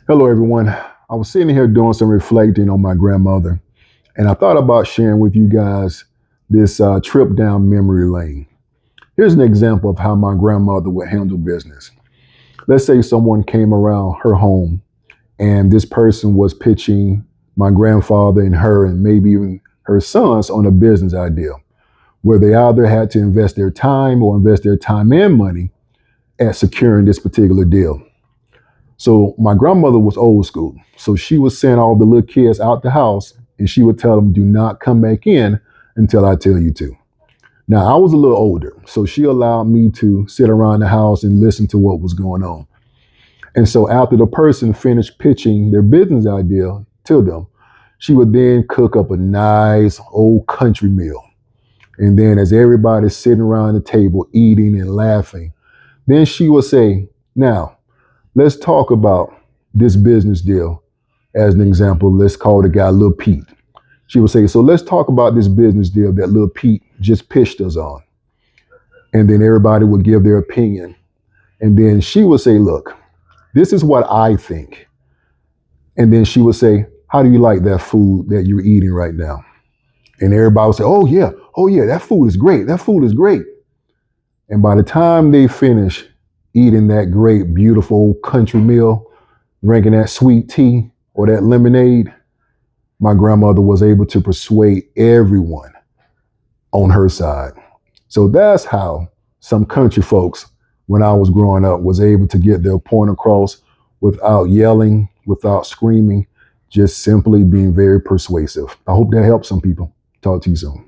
Hello, everyone. I was sitting here doing some reflecting on my grandmother, and I thought about sharing with you guys this trip down memory lane. Here's an example of how my grandmother would handle business. Let's say someone came around her home, and this person was pitching my grandfather and her, and maybe even her sons, on a business idea where they either had to invest their time or invest their time and money at securing this particular deal. So my grandmother was old school. So she would send all the little kids out the house and she would tell them, do not come back in until I tell you to. Now I was a little older, so she allowed me to sit around the house and listen to what was going on. And so after the person finished pitching their business idea to them, she would then cook up a nice old country meal. And then as everybody's sitting around the table eating and laughing, then she would say, now, let's talk about this business deal. As an example, let's call the guy Lil Pete. She would say, so let's talk about this business deal that Lil Pete just pitched us on. And then everybody would give their opinion. And then she would say, look, this is what I think. And then she would say, how do you like that food that you're eating right now? And everybody would say, oh yeah, that food is great. That food is great. And by the time they finish eating that great, beautiful country meal, drinking that sweet tea or that lemonade, my grandmother was able to persuade everyone on her side. So that's how some country folks, when I was growing up, was able to get their point across without yelling, without screaming, just simply being very persuasive. I hope that helps some people. Talk to you soon.